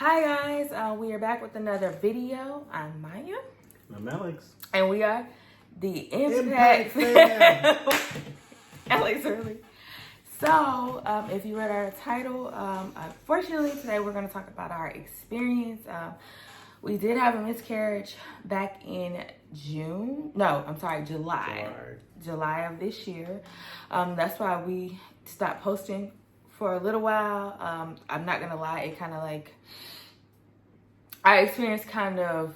Hi guys, we are back with another video. I'm Maya. I'm Alex. And we are the Impact Fam. Alex early. So, if you read our title, unfortunately today we're going to talk about our experience. We did have a miscarriage back in July of this year. That's why we stopped posting for a little while. I'm not gonna lie, it kind of like our experience kind of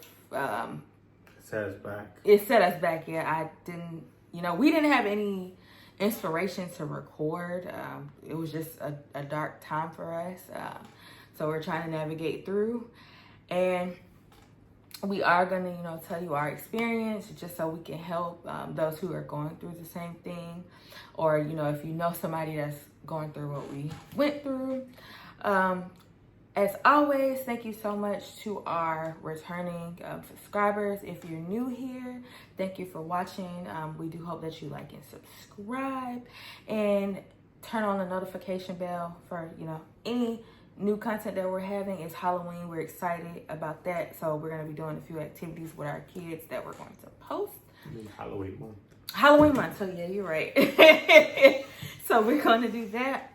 set us back. It set us back. Yeah, we didn't have any inspiration to record. It was just a dark time for us. So we're trying to navigate through, and we are gonna tell you our experience just so we can help those who are going through the same thing, or if you know somebody that's going through what we went through. As always, thank you so much to our returning subscribers. If you're new here, thank you for watching. We do hope that you like and subscribe and turn on the notification bell for any new content that we're having. It's Halloween. We're excited about that, so we're going to be doing a few activities with our kids that we're going to post. Halloween month, so yeah, you're right. So we're going to do that.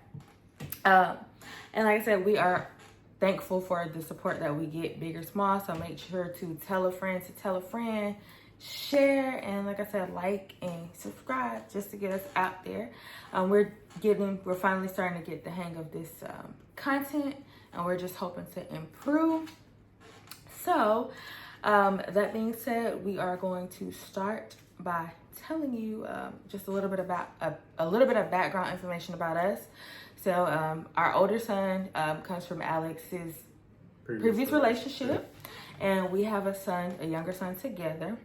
And like I said, we are thankful for the support that we get, big or small. So make sure to tell a friend, share, and like I said, like and subscribe just to get us out there. We're finally starting to get the hang of this content, and we're just hoping to improve. So that being said, we are going to start by telling you just a little bit of background information about us. So our older son comes from Alex's previous relationship, and we have a younger son together,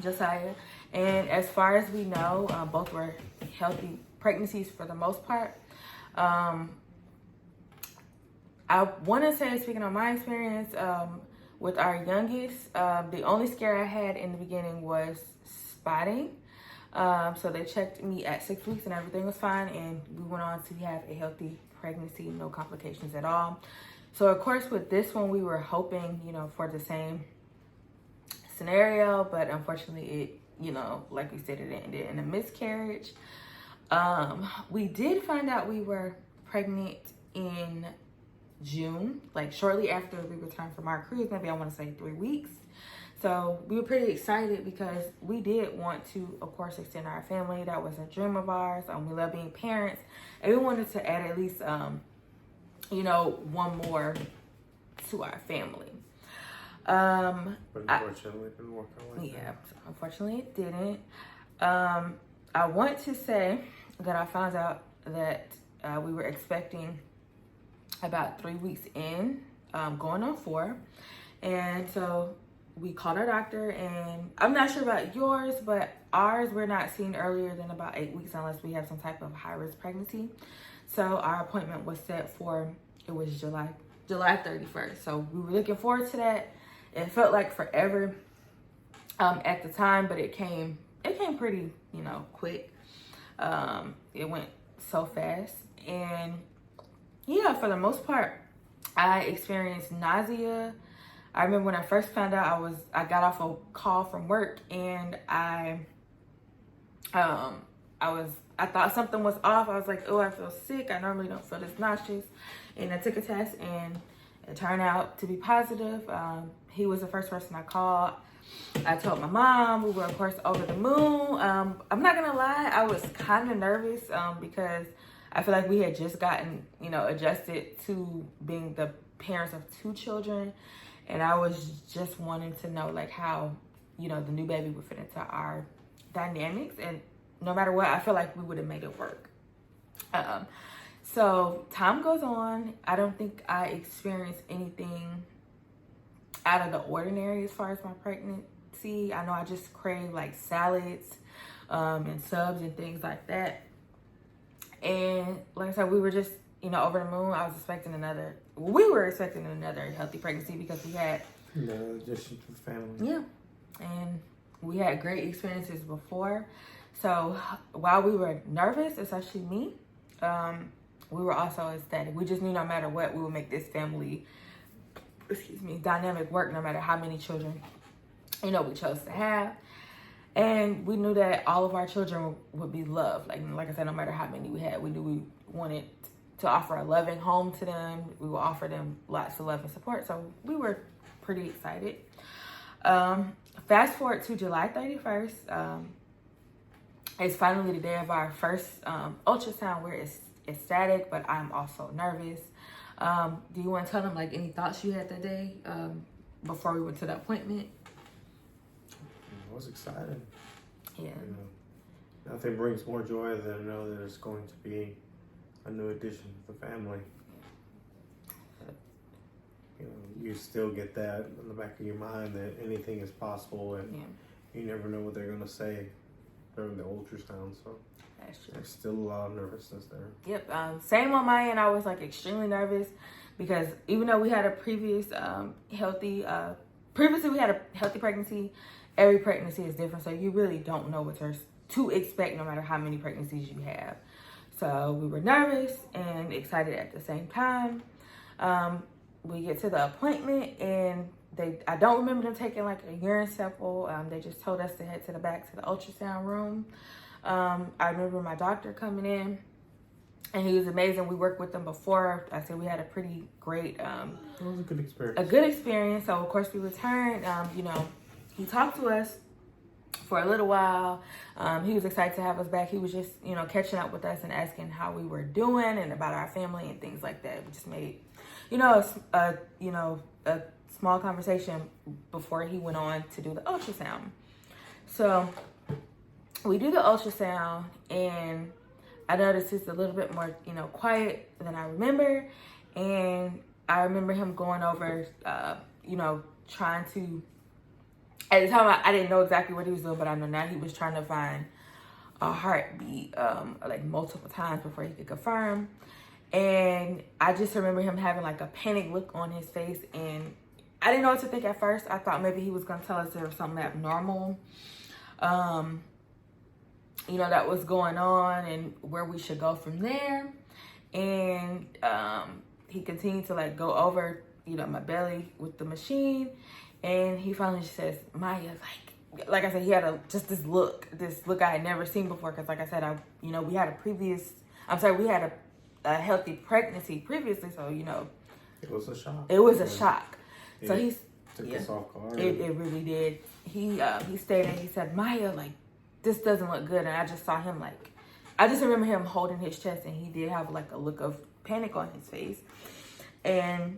Josiah. And as far as we know, both were healthy pregnancies for the most part. I want to say, speaking on my experience with our youngest, the only scare I had in the beginning was spotting. So they checked me at 6 weeks and everything was fine, and we went on to have a healthy pregnancy, no complications at all. So of course with this one we were hoping for the same scenario, but unfortunately it like we said, it ended in a miscarriage. We did find out we were pregnant in June, like shortly after we returned from our cruise, maybe I want to say 3 weeks. So we were pretty excited because we did want to, of course, extend our family. That was a dream of ours. We love being parents, and we wanted to add at least, one more to our family. But unfortunately, it didn't work out like that. Yeah, unfortunately, it didn't. I want to say that I found out that we were expecting about 3 weeks in, going on 4, and so we called our doctor, and I'm not sure about yours, but ours, we're not seen earlier than about 8 weeks unless we have some type of high-risk pregnancy. So our appointment was set for, it was July 31st. So we were looking forward to that. It felt like forever at the time, but it came pretty, quick. It went so fast. And yeah, for the most part, I experienced nausea. I remember when I first found out, I got off a call from work, and I thought something was off. I was like, oh, I feel sick. I normally don't feel this nauseous. And I took a test, and it turned out to be positive. He was the first person I called. I told my mom. We were, of course, over the moon. I'm not gonna lie, I was kind of nervous because I feel like we had just gotten, adjusted to being the parents of 2 children. And I was just wanting to know, like, how, the new baby would fit into our dynamics. And no matter what, I feel like we would have made it work. So time goes on. I don't think I experienced anything out of the ordinary as far as my pregnancy. I know I just crave, like, salads and subs and things like that. And like I said, we were just, over the moon. We were expecting another healthy pregnancy because we had addition to the family. Yeah, and we had great experiences before. So while we were nervous, especially me, we were also ecstatic. We just knew no matter what, we would make this family dynamic work no matter how many children, we chose to have. And we knew that all of our children would be loved. Like I said, no matter how many we had, we knew we wanted to offer a loving home to them. We will offer them lots of love and support. So we were pretty excited. Fast forward to July 31st. It's finally the day of our first ultrasound. We're ecstatic, but I'm also nervous. Do you want to tell them like any thoughts you had that day before we went to the appointment? I was excited. Yeah. Nothing brings more joy than to know that it's going to be a new addition to the family. You still get that in the back of your mind that anything is possible, and you never know what they're going to say during the ultrasound. So that's true. There's still a lot of nervousness there. Yep. Same on my end. I was like extremely nervous because even though we had a previously we had a healthy pregnancy. Every pregnancy is different, so you really don't know what to expect no matter how many pregnancies you have. So we were nervous and excited at the same time. We get to the appointment, and I don't remember them taking like a urine sample. They just told us to head to the back to the ultrasound room. I remember my doctor coming in, and he was amazing. We worked with them before. I said we had a pretty great... it was a good experience. A good experience. So, of course, we returned. He talked to us for a little while. He was excited to have us back. He was just, catching up with us and asking how we were doing and about our family and things like that. We just made, a small conversation before he went on to do the ultrasound. So we do the ultrasound, and I noticed it's a little bit more, quiet than I remember. And I remember him going over, trying to... At the time, I didn't know exactly what he was doing, but I know now he was trying to find a heartbeat like multiple times before he could confirm. And I just remember him having like a panic look on his face, and I didn't know what to think at first. I thought maybe he was going to tell us there was something abnormal, that was going on and where we should go from there. And he continued to like go over, my belly with the machine. And he finally just says, Maya, like I said, he had this look I had never seen before. Because like I said, we had a healthy pregnancy previously. So, it was a shock. It was a shock. So he took us off guard. It really did. He stayed and he said, Maya, like, this doesn't look good. And I just saw him I just remember him holding his chest, and he did have like a look of panic on his face. And,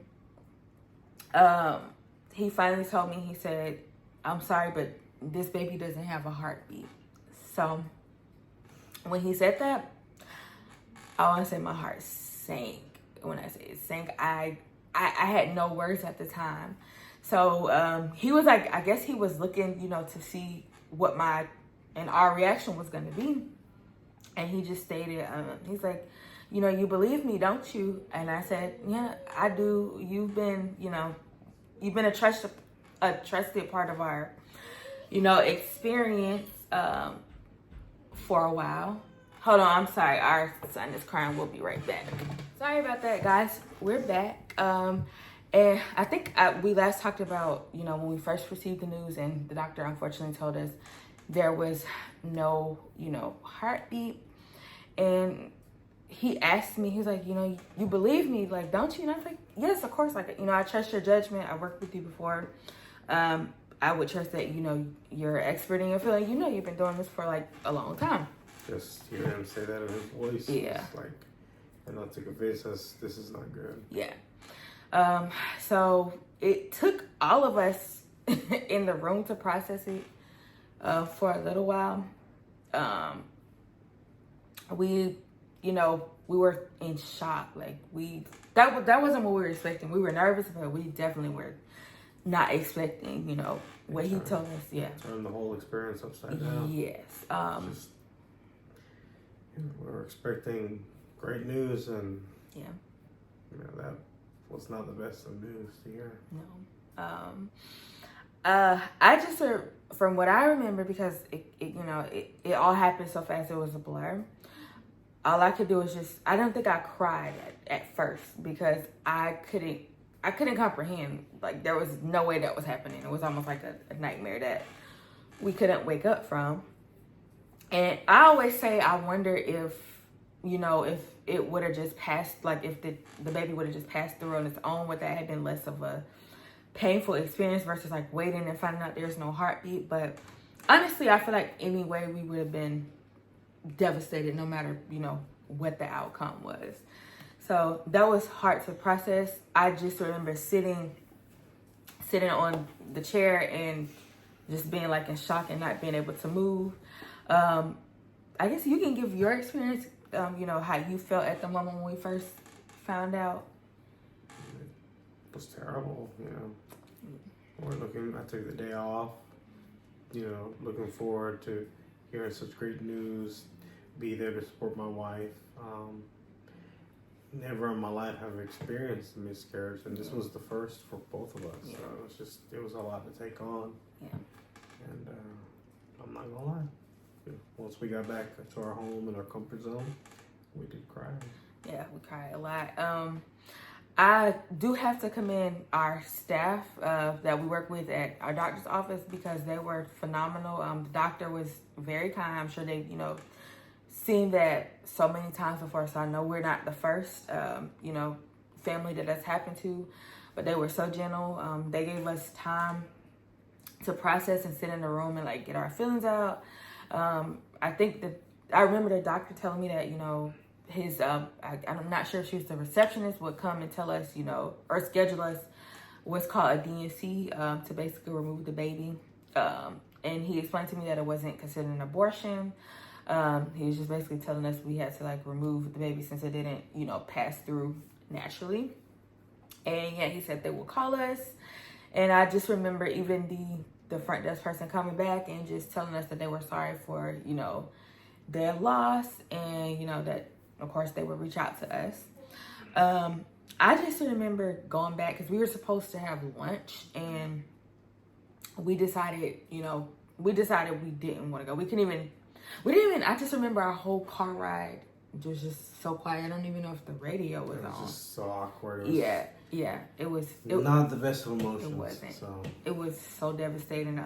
he finally told me, he said, I'm sorry, but this baby doesn't have a heartbeat. So when he said that, I want to say my heart sank. When I say it sank, I had no words at the time. So he was like, I guess he was looking, to see what our reaction was going to be. And he just stated, he's like, you believe me, don't you? And I said, yeah, I do. You've been a trusted part of our, experience for a while. Hold on, I'm sorry. Our son is crying. We'll be right back. Sorry about that, guys. We're back. And I think we last talked about, when we first received the news, and the doctor unfortunately told us there was no, heartbeat. And he asked me, he's like, you believe me, like, don't you? And I was like, yes, of course. Like, I trust your judgment. I worked with you before. I would trust that, you're an expert in your field. You've been doing this for like a long time. Just hear him say that in his voice. Yeah. It's like, and not to convince us this is not good. Yeah. So it took all of us in the room to process it for a little while. We were in shock. Like that wasn't what we were expecting. We were nervous, but we definitely were not expecting, what he told us. Yeah. Turn the whole experience upside down. Yes. We were expecting great news, and yeah, that was not the best of news to hear. No. I just from what I remember, because it all happened so fast, it was a blur. All I could do was I don't think I cried at first, because I couldn't I couldn't comprehend. Like, there was no way that was happening. It was almost like a nightmare that we couldn't wake up from. And I always say, I wonder if, you know, if it would have just passed, like if the baby would have just passed through on its own, would that have been less of a painful experience versus like waiting and finding out there's no heartbeat. But honestly, I feel like anyway, we would have been devastated no matter, you know, what the outcome was. So that was hard to process. I just remember sitting on the chair and just being like in shock and not being able to move. I guess you can give your experience, you know, how you felt at the moment when we first found out. It was terrible, you know. I took the day off, you know, looking forward to hearing such great news, be there to support my wife. Never in my life have I experienced a miscarriage, and this was the first for both of us. Yeah. So it was a lot to take on. Yeah. And I'm not gonna lie. Once we got back to our home and our comfort zone, we did cry. Yeah, we cried a lot. I do have to commend our staff that we work with at our doctor's office because they were phenomenal. The doctor was very kind. I'm sure they, you know, seen that so many times before, so I know we're not the first, you know, family that that's happened to, but they were so gentle. They gave us time to process and sit in the room and like get our feelings out. I think that I remember the doctor telling me that, you know, his, I'm not sure if she was the receptionist, would come and tell us, you know, or schedule us what's called a D&C to basically remove the baby. And he explained to me that it wasn't considered an abortion. He was just basically telling us we had to like remove the baby since it didn't, you know, pass through naturally. And yeah, he said they will call us. And I just remember even the front desk person coming back and just telling us that they were sorry for, you know, their loss and, you know, that of course they would reach out to us. I just remember going back because we were supposed to have lunch and we decided we didn't want to go. We didn't even, I just remember our whole car ride was just so quiet. I don't even know if the radio was on. It was just so awkward. Yeah, it was not the best of emotions. It wasn't. So. It was so devastating.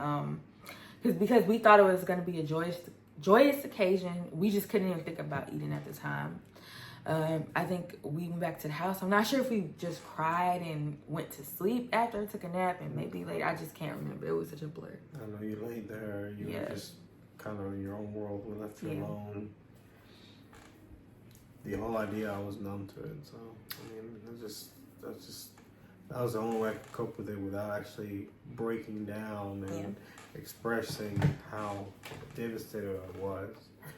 Because we thought it was going to be a joyous occasion. We just couldn't even think about eating at the time. I think we went back to the house. I'm not sure if we just cried and went to sleep after I took a nap and maybe later. I just can't remember. It was such a blur. I know you laid there. You were just kind of in your own world. We left you alone. The whole idea, I was numb to it. So, I mean, that was the only way I could cope with it without actually breaking down and expressing how devastated I was.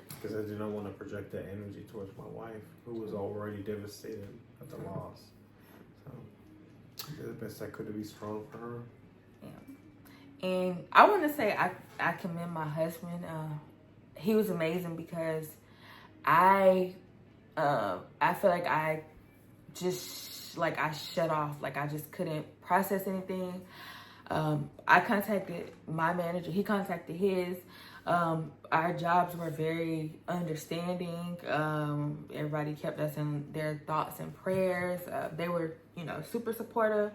Because I did not want to project that energy towards my wife, who was already devastated at the loss. So, I did the best I could to be strong for her. Yeah. And I want to say I commend my husband. He was amazing because I feel like I shut off. Like I just couldn't process anything. I contacted my manager. He contacted his. Our jobs were very understanding. Everybody kept us in their thoughts and prayers. They were, you know, super supportive.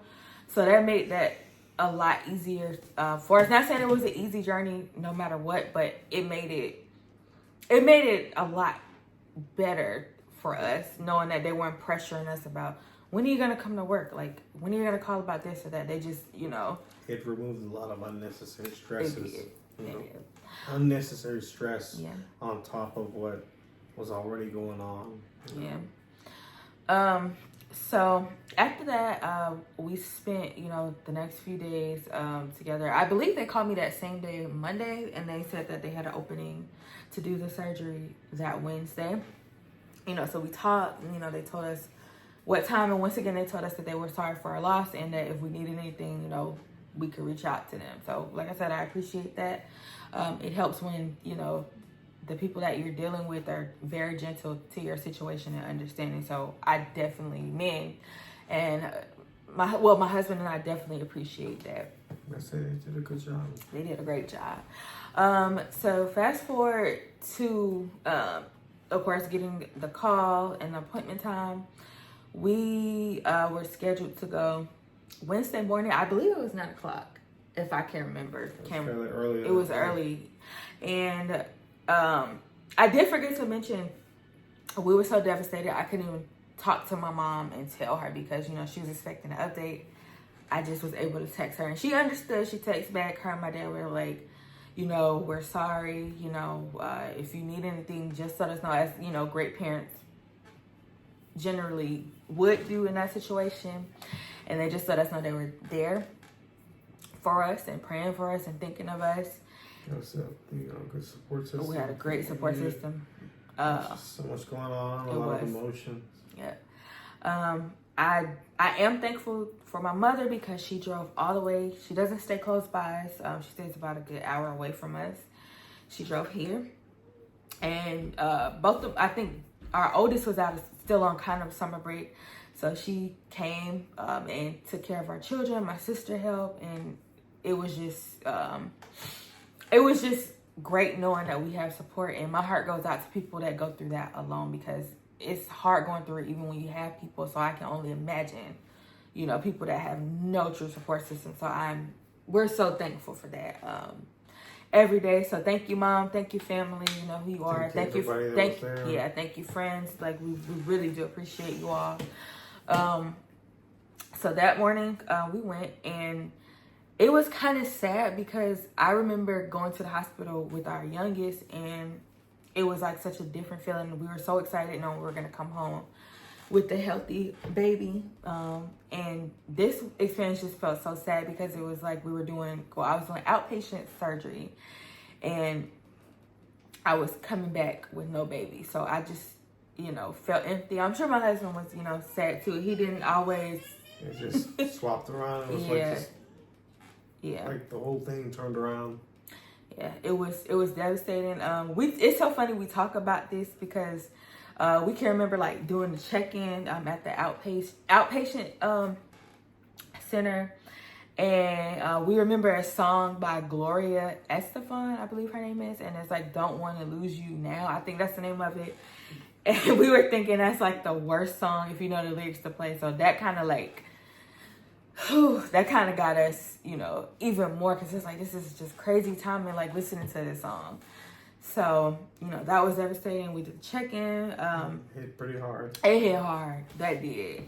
So that made that a lot easier for us. Not saying it was an easy journey no matter what, but it made it a lot better for us, knowing that they weren't pressuring us about when are you gonna come to work, like when are you gonna call about this or that. They just, you know, it removed a lot of unnecessary stresses. Unnecessary stress on top of what was already going on. Yeah. So after that, we spent, you know, the next few days together. I believe they called me that same day, Monday, and they said that they had an opening to do the surgery that Wednesday. You know, so we talked, you know, they told us what time, and once again, they told us that they were sorry for our loss and that if we needed anything, you know, we could reach out to them. So like I said, I appreciate that. It helps when, you know, the people that you're dealing with are very gentle to your situation and understanding. So I definitely, my husband and I definitely appreciate that. I say they did a good job. They did a great job. So fast forward to, of course, getting the call and the appointment time. We were scheduled to go Wednesday morning, I believe it was 9 o'clock, if I can remember. It was fairly early. It was early. And I did forget to mention, we were so devastated, I couldn't even talk to my mom and tell her because, you know, she was expecting an update. I just was able to text her, and she understood. She texted back. Her and my dad were like, you know, we're sorry. You know, if you need anything, just let us know. As you know, great parents generally would do in that situation. And they just let us know they were there for us and praying for us and thinking of us. It was a good support system. We had a great support system. So much going on, a lot of emotions. Yeah. I am thankful for my mother because she drove all the way. She doesn't stay close by us. She stays about a good hour away from us. She drove here. And I think our oldest was still on kind of summer break. So she came and took care of our children. My sister helped. And it was just great knowing that we have support. And my heart goes out to people that go through that alone because it's hard going through it even when you have people. So I can only imagine, you know, people that have no true support system. So we're so thankful for that every day. So thank you, Mom. Thank you, family. You know who you are. Thank you, friends. Like we really do appreciate you all. So that morning we went, and it was kind of sad because I remember going to the hospital with our youngest, and it was like such a different feeling. We were so excited knowing we were going to come home with the healthy baby. And this experience just felt so sad because it was like I was doing outpatient surgery, and I was coming back with no baby. So I just, you know, felt empty. I'm sure my husband was, you know, sad too. He didn't always. It just swapped around. It was like the whole thing turned around. Yeah, it was devastating. It's so funny we talk about this because we can remember like doing the check-in at the outpatient center, and we remember a song by Gloria Estefan, I believe her name is, and it's like "Don't Want to Lose You Now." I think that's the name of it. And we were thinking that's like the worst song if you know the lyrics to play. So that kind of like. That kind of got us, you know, even more because it's like this is just crazy timing, like listening to this song. So, you know, that was devastating. We did the check-in. Hit pretty hard. It hit hard. That did.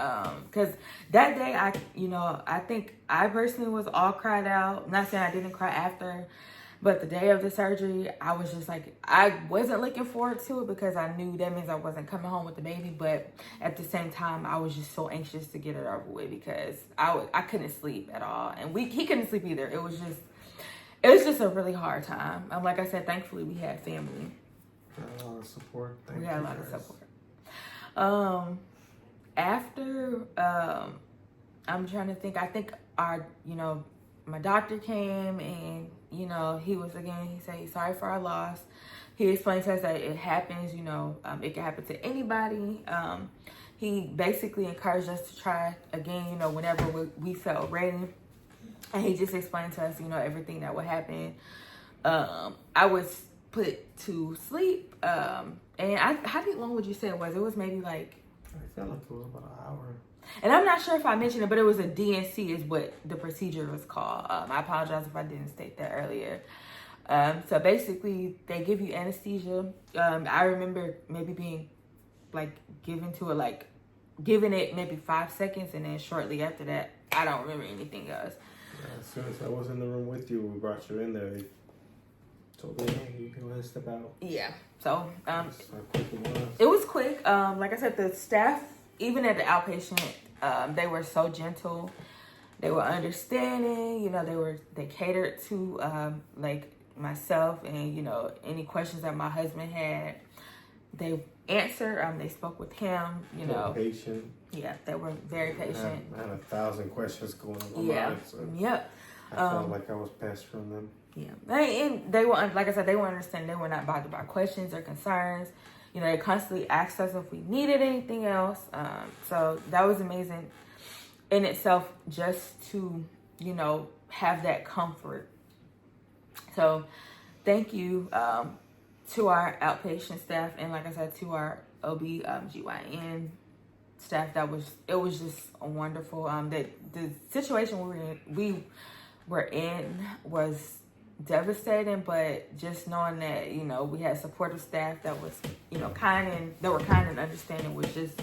Because that day, I think I personally was all cried out. Not saying I didn't cry after, but the day of the surgery, I was just like, I wasn't looking forward to it because I knew that means I wasn't coming home with the baby. But at the same time, I was just so anxious to get it over with because I couldn't sleep at all. And he couldn't sleep either. It was just a really hard time. Like I said, thankfully we had family. Got a lot of support. We had a lot of support. After, I'm trying to think, I think my doctor came and, you know, he said he's sorry for our loss. He explained to us that it happens, you know, it can happen to anybody. He basically encouraged us to try again, you know, whenever we felt ready. And he just explained to us, you know, everything that would happen. I was put to sleep. And how long would you say it was? It was maybe like... I felt like it was about an hour. And I'm not sure if I mentioned it, but it was a DNC is what the procedure was called. I apologize if I didn't state that earlier. So basically, they give you anesthesia. I remember maybe being like given it maybe 5 seconds, and then shortly after that, I don't remember anything else. Yeah, as soon as I was in the room with you, we brought you in there. They told me, hey, you can go ahead and step out. Yeah. So That's how quick it was. It was quick. Like I said, the staff, even at the outpatient, they were so gentle. They were understanding. You know, they catered to like myself, and you know, any questions that my husband had, they answered. They spoke with him. You know, patient. Yeah, they were very patient. I had 1,000 questions going on. Yeah. So Yep. I felt like I was passed from them. Yeah, and they were, like I said, they were understanding. They were not bothered by questions or concerns. You know, they constantly asked us if we needed anything else. So that was amazing in itself, just to, you know, have that comfort. So thank you to our outpatient staff, and like I said, to our OB-GYN, staff that it was just wonderful. That the situation we were in was devastating, but just knowing that, you know, we had supportive staff that was, you know, kind and understanding was just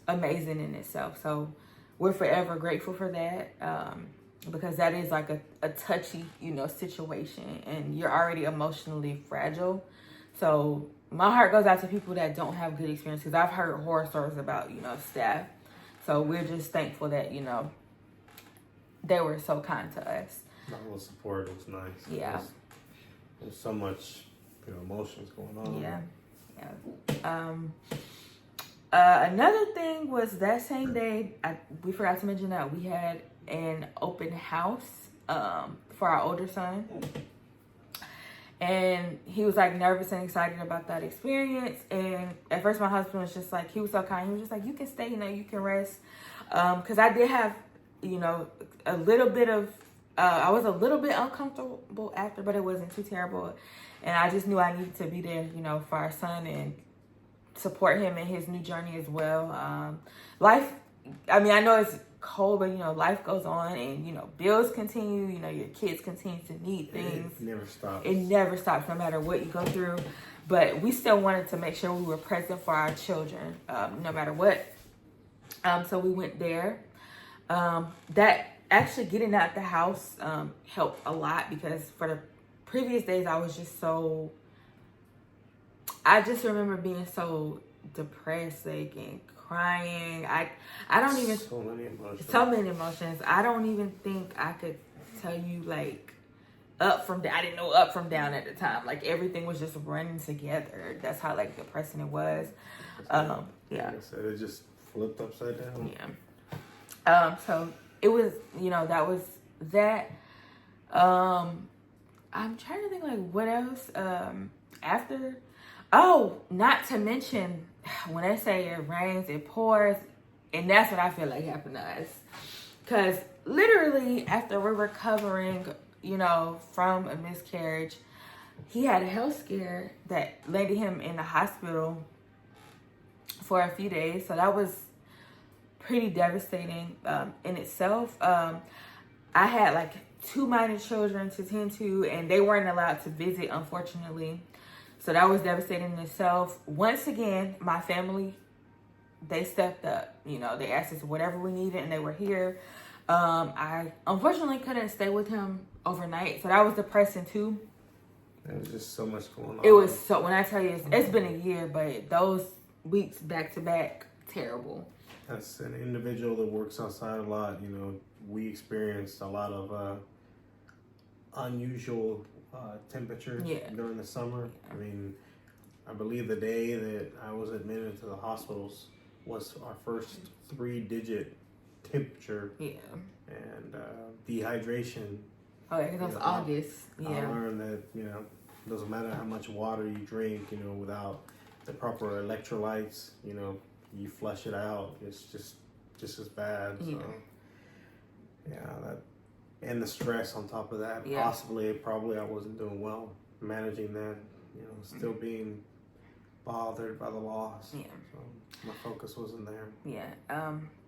amazing in itself. So we're forever grateful for that, because that is like a touchy, you know, situation, and you're already emotionally fragile. So my heart goes out to people that don't have good experience, because I've heard horror stories about, you know, staff. So we're just thankful that, you know, they were so kind to us. All the support was nice. Yeah. There's so much, you know, emotions going on. Yeah. Another thing was that same day, we forgot to mention that we had an open house for our older son. And he was like nervous and excited about that experience. And at first my husband was just like, he was so kind. He was just like, you can stay, you know, you can rest. Because I did have, you know, a little bit of, I was a little bit uncomfortable after, but it wasn't too terrible. And I just knew I needed to be there, you know, for our son and support him in his new journey as well. Life, I mean, I know it's cold, but, you know, life goes on, and, you know, bills continue, you know, your kids continue to need things. It never stops. It never stops, no matter what you go through. But we still wanted to make sure we were present for our children, no matter what. So we went there. That actually getting out the house helped a lot, because for the previous days I was just so, I just remember being so depressed, like, and crying. I don't even, so many emotions. I don't even think I could tell you, like, up from down. I didn't know up from down at the time. Like, everything was just running together. That's how, like, depressing it was. Yeah. Like I said, it just flipped upside down. Yeah. So it was, you know, that was that. I'm trying to think, like, what else after. Oh, not to mention, when they say it rains, it pours, and that's what I feel like happened to us. Because literally, after we're recovering, you know, from a miscarriage, he had a health scare that landed him in the hospital for a few days. So that was pretty devastating in itself. I had like 2 minor children to tend to, and they weren't allowed to visit, unfortunately. So that was devastating in itself. Once again, my family, they stepped up. You know, they asked us whatever we needed, and they were here. I unfortunately couldn't stay with him overnight, so that was depressing too. There was just so much going on. It was so, when I tell you, it's been a year, but those weeks back to back, terrible. As an individual that works outside a lot, you know, we experienced a lot of unusual temperature during the summer. I mean, I believe the day that I was admitted to the hospitals was our first 3-digit temperature. Yeah. And dehydration. Oh, yeah, because that's August. Yeah. I learned that, you know, doesn't matter how much water you drink, you know, without the proper electrolytes, you know, you flush it out. It's just as bad. Yeah. So, yeah, that. And the stress on top of that. Yeah. Probably I wasn't doing well managing that, you know, still being bothered by the loss. Yeah. So my focus wasn't there. Yeah.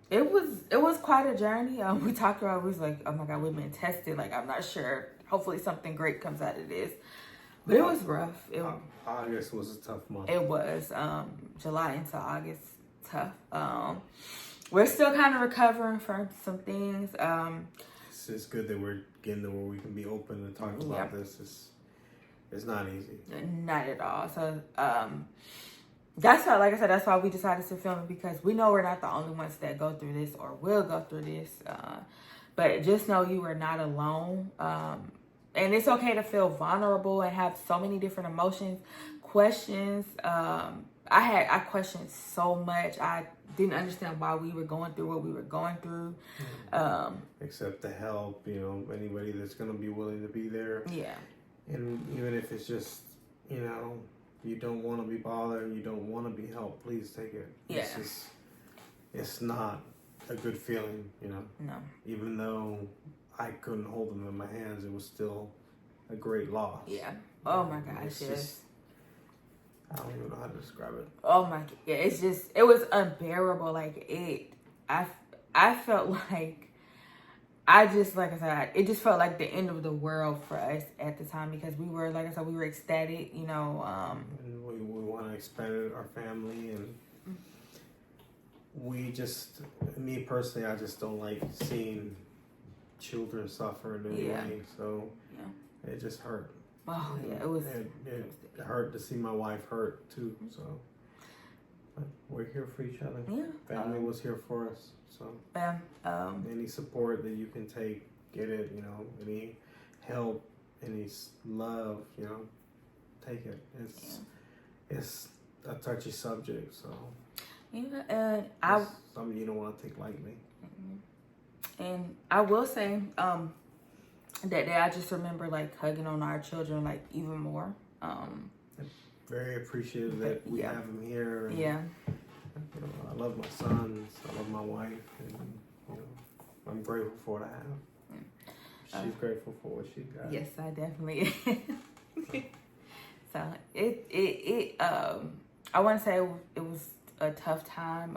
It was quite a journey. We talked about it, we was like, oh my God, we've been tested. Like, I'm not sure. Hopefully something great comes out of this. But it was rough. August was a tough month. It was. July into August, tough. We're still kind of recovering from some things. It's good that we're getting to where we can be open and talk about this. It's not easy. Not at all. So that's why, like I said, that's why we decided to film it, because we know we're not the only ones that go through this or will go through this. But just know you are not alone. And it's okay to feel vulnerable and have so many different emotions, questions. I questioned so much. I didn't understand why we were going through what we were going through. Except to help, you know, anybody that's going to be willing to be there. Yeah. And even if it's just, you know, you don't want to be bothered, you don't want to be helped, please take it. Yeah. It's not a good feeling, you know. No. Even though I couldn't hold them in my hands, it was still a great loss. Yeah. Oh my gosh, yes. I don't even know how to describe it. Oh my, yeah, it was unbearable. Like I felt like like I said, it just felt like the end of the world for us at the time because we were, like I said, we were ecstatic, you know. And we want to expand our family, and me personally, I just don't like seeing children suffer in any way. So it just hurt. Oh yeah, it was. It hurt to see my wife hurt too. So but we're here for each other. Yeah, family was here for us. So any support that you can take, get it. You know, any help, any love, you know, take it. It's a touchy subject, so and it's something you don't want to take lightly. And I will say, that day I just remember like hugging on our children like even more. Very appreciative that we have them here. And, yeah. You know, I love my sons. I love my wife, and you know, I'm grateful for what I have. She's grateful for what she got. Yes, I definitely am. So I want to say it was a tough time.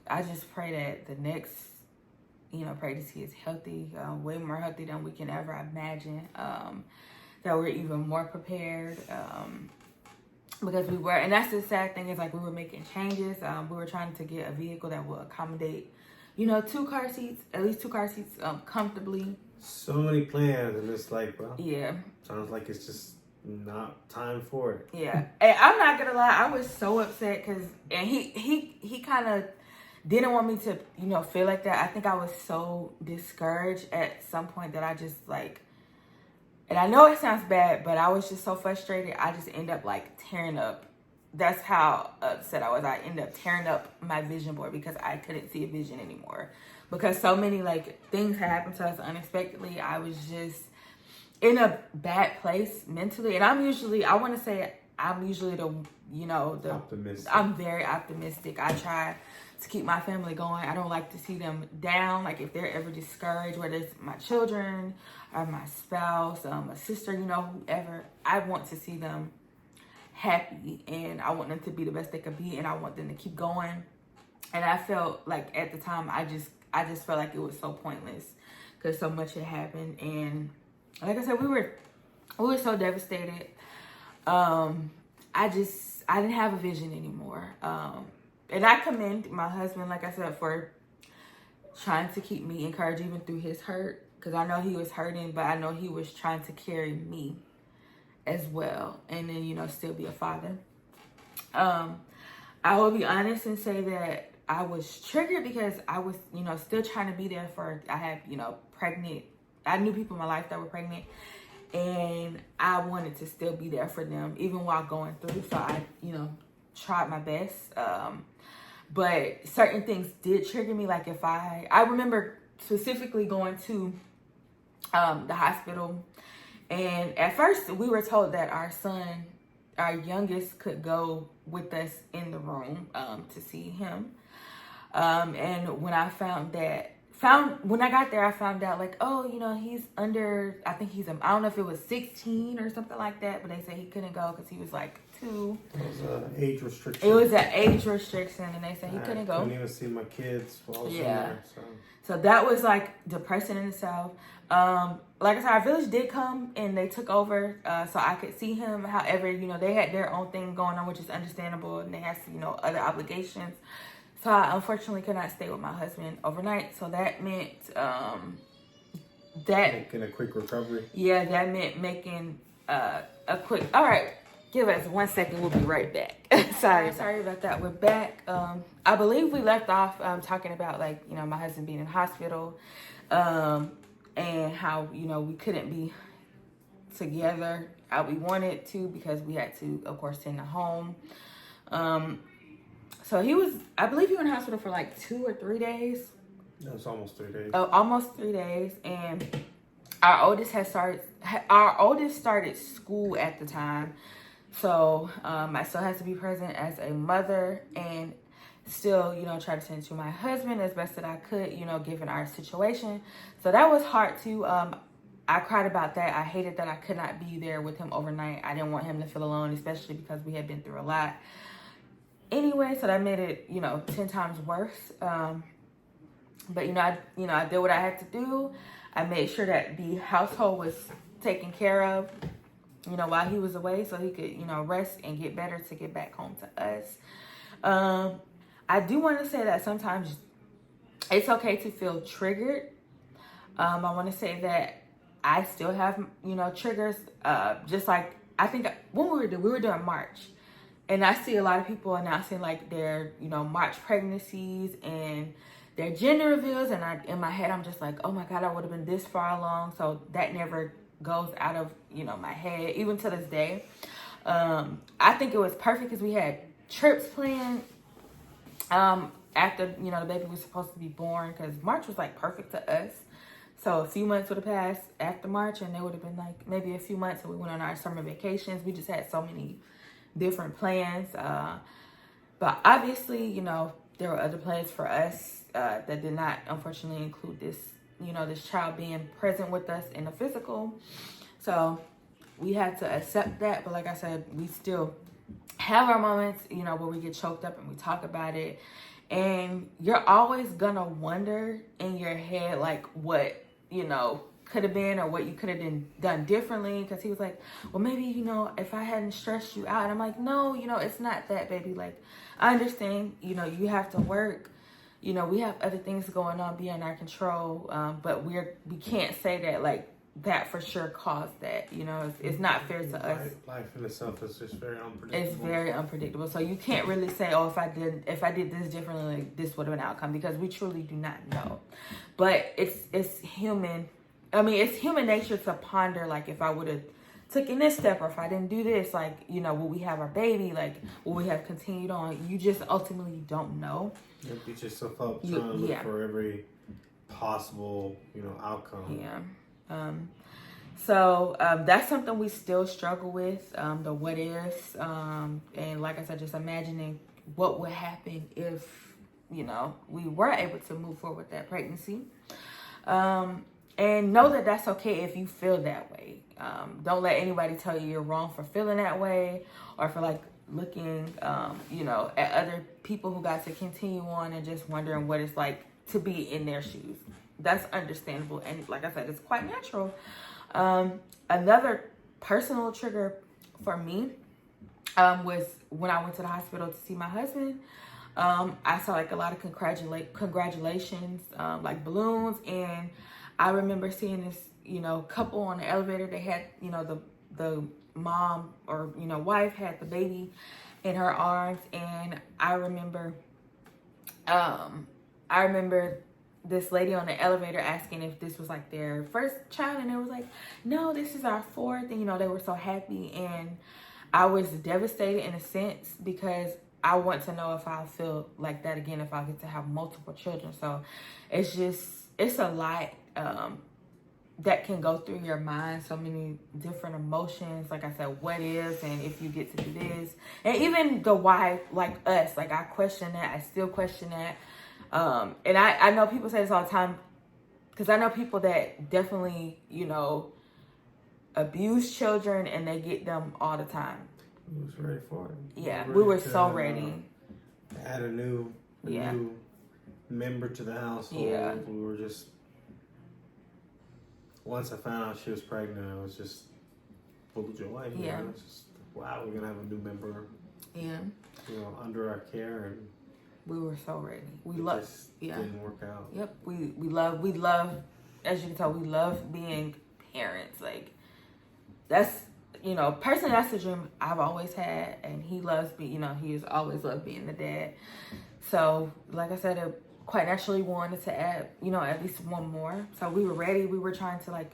I just pray that the next, you know, pregnancy is healthy, way more healthy than we can ever imagine. That we're even more prepared. Because we were, and that's the sad thing is like we were making changes. We were trying to get a vehicle that will accommodate, you know, at least two car seats, comfortably. So many plans, and it's like, well, yeah, sounds like it's just not time for it. Yeah, and I'm not gonna lie, I was so upset and he kind of didn't want me to, you know, feel like that. I think I was so discouraged at some point that I just like. And I know it sounds bad, but I was just so frustrated. I just end up like tearing up. That's how upset I was. I ended up tearing up my vision board because I couldn't see a vision anymore. Because so many like things had happened to us unexpectedly. I was just in a bad place mentally. And I'm usually the, you know, optimistic. I'm very optimistic. I try to keep my family going. I don't like to see them down. Like if they're ever discouraged, whether it's my children or my spouse, a sister, you know, whoever, I want to see them happy and I want them to be the best they could be and I want them to keep going. And I felt like at the time, I just felt like it was so pointless because so much had happened. And like I said, we were so devastated. I didn't have a vision anymore. And I commend my husband, like I said, for trying to keep me encouraged even through his hurt. Because I know he was hurting, but I know he was trying to carry me as well. And then, you know, still be a father. I will be honest and say that I was triggered because I was, you know, still trying to be there I had, you know, pregnant. I knew people in my life that were pregnant. And I wanted to still be there for them, even while going through. So I, you know, tried my best. But certain things did trigger me. Like if I remember specifically going to the hospital. And at first we were told that our youngest could go with us in the room to see him. And when I when I got there, I found out like, oh, you know, he's under, I think I don't know if it was 16 or something like that, but they said he couldn't go because he was like 2. It was an age restriction. It was an age restriction, and they said he couldn't go. I couldn't even see my kids while I was in there. So that was like depressing in itself. Like I said, our village did come and they took over so I could see him. However, you know, they had their own thing going on, which is understandable, and they had, you know, other obligations. So I unfortunately could not stay with my husband overnight. So that meant making a quick recovery. Yeah, that meant making a quick. All right, give us 1 second. We'll be right back. Sorry about that. We're back. I believe we left off talking about like, you know, my husband being in hospital, and how, you know, we couldn't be together how we wanted to because we had to, of course, send him home. So I believe he was in hospital for like 2 or 3 days. It was almost 3 days. Oh, almost 3 days. And our oldest started school at the time. So I still had to be present as a mother and still, you know, try to tend to my husband as best that I could, you know, given our situation. So that was hard too. I cried about that. I hated that I could not be there with him overnight. I didn't want him to feel alone, especially because we had been through a lot. Anyway, so that made it, 10 times worse. But I did what I had to do. I made sure that the household was taken care of, while he was away, so he could, rest and get better to get back home to us. I do want to say that sometimes it's okay to feel triggered. I want to say that I still have, triggers. Just like I think when we were doing March, and I see a lot of people announcing like their, March pregnancies and their gender reveals, and in my head I'm just like, oh my God, I would have been this far along. So that never goes out of my head, even to this day. I think it was perfect because we had trips planned after the baby was supposed to be born, because March was like perfect to us. So a few months would have passed after March, and there would have been like maybe a few months, and we went on our summer vacations. We just had so many different plans, but obviously there were other plans for us that did not, unfortunately, include this, this child being present with us in the physical. So we had to accept that. But like I said, we still have our moments, where we get choked up and we talk about it. And you're always gonna wonder in your head, like, what, could have been, or what you could have done differently. Because he was like, well, maybe, if I hadn't stressed you out. And I'm like, no, it's not that, baby. Like, I understand, you have to work. We have other things going on beyond our control, but we can't say that like that for sure caused that. It's not fair to us. Life in itself is just very unpredictable. It's very unpredictable. So you can't really say, oh, if I did this differently, like, this would have been outcome, because we truly do not know. But it's human. I mean, it's human nature to ponder, like, if I would have taken this step, or if I didn't do this, like, will we have our baby? Like, will we have continued on? You just ultimately don't know. You beat yourself up trying to look for every possible, outcome. Yeah. So that's something we still struggle with, the what ifs. And like I said, just imagining what would happen if, we were able to move forward with that pregnancy. And know that that's okay if you feel that way. Don't let anybody tell you you're wrong for feeling that way, or for like looking, at other people who got to continue on and just wondering what it's like to be in their shoes. That's understandable. And like I said, it's quite natural. Another personal trigger for me was when I went to the hospital to see my husband. I saw like a lot of congratulations, like balloons. And I remember seeing this, couple on the elevator. They had, the mom or, wife had the baby in her arms. And I remember this lady on the elevator asking if this was like their first child. And it was like, no, this is our fourth. And, they were so happy. And I was devastated in a sense, because I want to know if I'll feel like that again, if I get to have multiple children. So it's a lot that can go through your mind, so many different emotions. Like I said, what is, and if you get to do this, and even the why, like us, like I question that. I still question that. And I know people say this all the time, because I know people that definitely, abuse children, and they get them all the time. We was ready for it. Yeah, we were so ready. Add a new member to the household. Yeah. We were just, once I found out she was pregnant, I was just full of joy. Yeah. It's just, wow, we're going to have a new member. Yeah. Under our care, and we were so ready. Didn't work out. Yep. We love, as you can tell, we love being parents. Like, that's, personally, that's the dream I've always had, and he loves being, he has always loved being the dad. So, like I said, it quite naturally wanted to add, at least one more. So we were ready. We were trying to like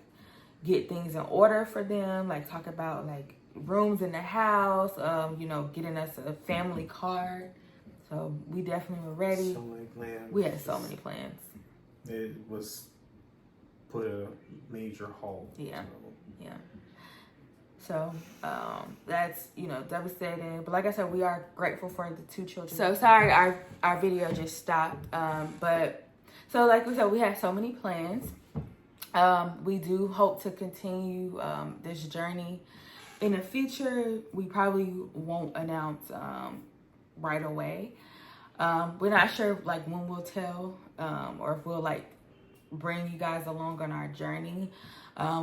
get things in order for them, like talk about like rooms in the house, getting us a family card. So we definitely were ready. So many plans. We had so many plans. It was put a major halt. Yeah. Yeah. So that's, devastating. But like I said, we are grateful for the 2 children. So sorry, our video just stopped. But so like we said, we had so many plans. We do hope to continue this journey in the future. We probably won't announce right away. We're not sure like when we'll tell or if we'll like bring you guys along on our journey.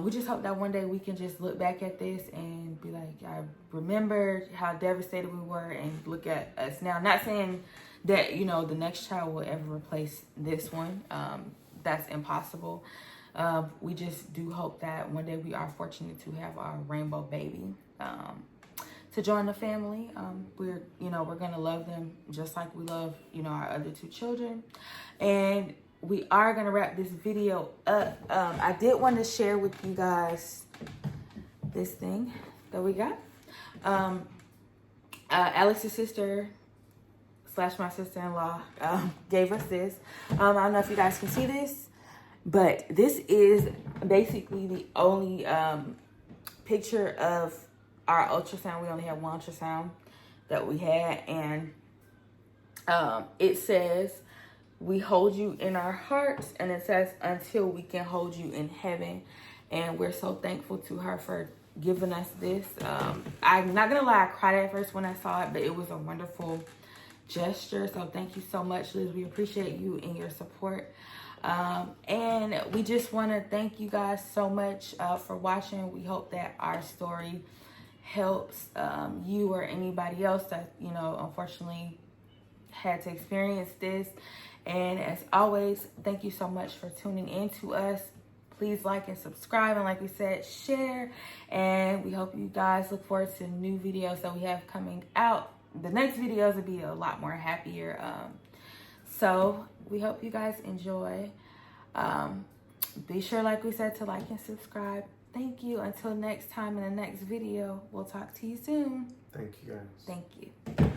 We just hope that one day we can just look back at this and be like, I remember how devastated we were, and look at us now. Not saying that, you know, the next child will ever replace this one. That's impossible. We just do hope that one day we are fortunate to have our rainbow baby to join the family. We're going to love them just like we love, you know, our other 2 children. And we are going to wrap this video up. I did want to share with you guys this thing that we got. Alex's sister / my sister-in-law gave us this. I don't know if you guys can see this, but this is basically the only picture of our ultrasound. We only had 1 ultrasound that we had, and it says, "We hold you in our hearts," and it says, "Until we can hold you in heaven." And we're so thankful to her for giving us this. I'm not gonna lie, I cried at first when I saw it, but it was a wonderful gesture. So thank you so much, Liz. We appreciate you and your support. And we just want to thank you guys so much for watching. We hope that our story helps you or anybody else that, you know, unfortunately had to experience this. And as always, thank you so much for tuning in to us. Please like and subscribe, and like we said, share. And we hope you guys look forward to new videos that we have coming out. The next videos will be a lot more happier. So we hope you guys enjoy. Be sure, like we said, to like and subscribe. Thank you. Until next time in the next video, we'll talk to you soon. Thank you guys. Thank you.